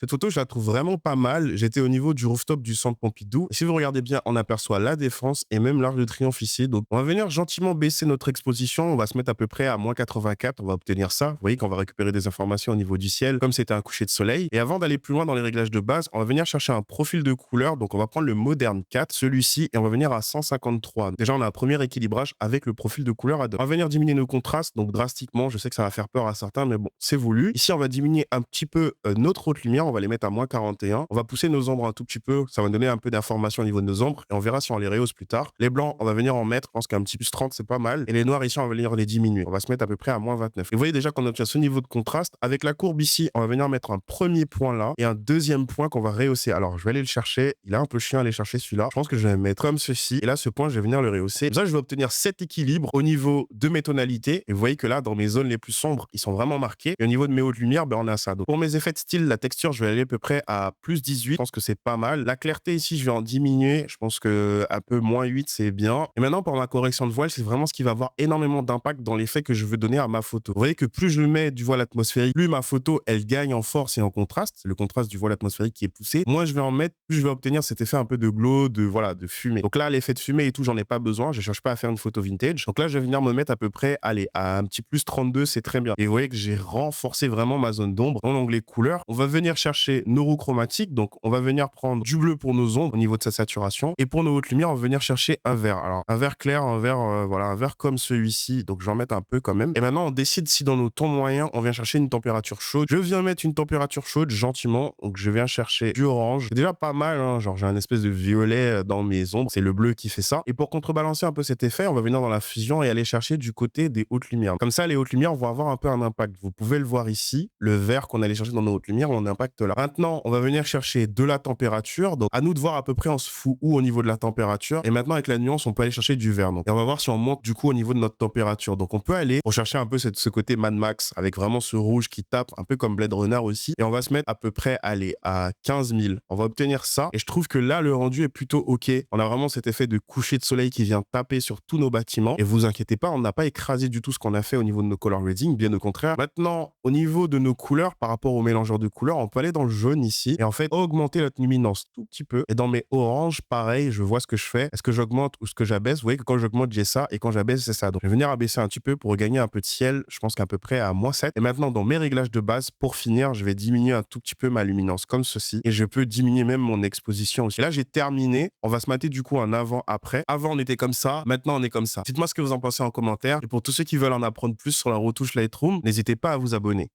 Cette photo, je la trouve vraiment pas mal. J'étais au niveau du rooftop du centre Pompidou. Si vous regardez bien, on aperçoit la Défense et même l'Arc de Triomphe ici. Donc, on va venir gentiment baisser notre exposition. On va se mettre à peu près à -84. On va obtenir ça. Vous voyez qu'on va récupérer des informations au niveau du ciel, comme c'était un coucher de soleil. Et avant d'aller plus loin dans les réglages de base, on va venir chercher un profil de couleur. Donc, on va prendre le Modern 4, celui-ci, et on va venir à 153. Déjà, on a un premier équilibrage avec le profil de couleur à deux. On va venir diminuer nos contrastes, donc drastiquement. Je sais que ça va faire peur à certains, mais bon, c'est voulu. Ici, on va diminuer un petit peu notre haute lumière. On va les mettre à -41. On va pousser nos ombres un tout petit peu. Ça va donner un peu d'informations au niveau de nos ombres et on verra si on les rehausse plus tard. Les blancs, on va venir en mettre. Je pense qu'un petit plus 30, c'est pas mal. Et les noirs ici, on va venir les diminuer. On va se mettre à peu près à -29. Et vous voyez déjà qu'on obtient ce niveau de contraste. Avec la courbe ici, on va venir mettre un premier point là et un deuxième point qu'on va rehausser. Alors, je vais aller le chercher. Il est un peu chiant à aller chercher celui-là. Je pense que je vais le mettre comme ceci. Et là, ce point, je vais venir le rehausser. Comme ça, je vais obtenir cet équilibre au niveau de mes tonalités. Et vous voyez que là, dans mes zones les plus sombres, ils sont vraiment marqués. Et au niveau de mes hautes lumières, ben, on a ça. Donc, pour mes effets de style, la texture, je vais aller à peu près à +18. Je pense que c'est pas mal. La clarté ici, je vais en diminuer. Je pense que un peu -8, c'est bien. Et maintenant, pour ma correction de voile, c'est vraiment ce qui va avoir énormément d'impact dans l'effet que je veux donner à ma photo. Vous voyez que plus je mets du voile atmosphérique, plus ma photo, elle gagne en force et en contraste. Le contraste du voile atmosphérique qui est poussé. Moins je vais en mettre, plus je vais obtenir cet effet un peu de glow, voilà, de fumée. Donc là, l'effet de fumée et tout, j'en ai pas besoin. Je cherche pas à faire une photo vintage. Donc là, je vais venir me mettre à peu près, allez, à un petit +32, c'est très bien. Et vous voyez que j'ai renforcé vraiment ma zone d'ombre dans l'onglet couleur. On va venir chercher nos roues chromatiques. Donc, on va venir prendre du bleu pour nos ombres au niveau de sa saturation. Et pour nos hautes lumières, on va venir chercher un vert. Alors, un vert clair, un vert, voilà, un vert comme celui-ci. Donc, je vais en mettre un peu quand même. Et maintenant, on décide si dans nos tons moyens, on vient chercher une température chaude. Je viens mettre une température chaude gentiment. Donc, je viens chercher du orange. C'est déjà pas mal, hein. Genre, j'ai un espèce de violet dans mes ombres. C'est le bleu qui fait ça. Et pour contrebalancer un peu cet effet, on va venir dans la fusion et aller chercher du côté des hautes lumières. Comme ça, les hautes lumières vont avoir un peu un impact. Vous pouvez le voir ici. Le vert qu'on allait chercher dans nos hautes lumières, on impacte là. Maintenant, on va venir chercher de la température. Donc, à nous de voir à peu près on se fout où au niveau de la température. Et maintenant, avec la nuance, on peut aller chercher du vert. Donc, et on va voir si on monte du coup au niveau de notre température. Donc, on peut aller pour chercher un peu ce côté Mad Max avec vraiment ce rouge qui tape, un peu comme Blade Runner aussi. Et on va se mettre à peu près, aller à 15 000. On va obtenir ça. Et je trouve que là, le rendu est plutôt OK. On a vraiment cet effet de coucher de soleil qui vient taper sur tous nos bâtiments. Et vous inquiétez pas, on n'a pas écrasé du tout ce qu'on a fait au niveau de nos color grading, bien au contraire. Maintenant, au niveau de nos couleurs, par rapport au mélangeur de couleurs, on peut aller dans le jaune ici et en fait augmenter notre luminance tout petit peu. Et dans mes oranges, pareil, je vois ce que je fais. Est-ce que j'augmente ou ce que j'abaisse? Vous voyez que quand j'augmente, j'ai ça et quand j'abaisse, c'est ça. Donc, je vais venir abaisser un petit peu pour gagner un peu de ciel. Je pense qu'à peu près à -7. Et maintenant, dans mes réglages de base, pour finir, je vais diminuer un tout petit peu ma luminance comme ceci et je peux diminuer même mon exposition aussi. Là, j'ai terminé. On va se mater du coup un avant-après. Avant, on était comme ça. Maintenant, on est comme ça. Dites-moi ce que vous en pensez en commentaire. Et pour tous ceux qui veulent en apprendre plus sur la retouche Lightroom, n'hésitez pas à vous abonner.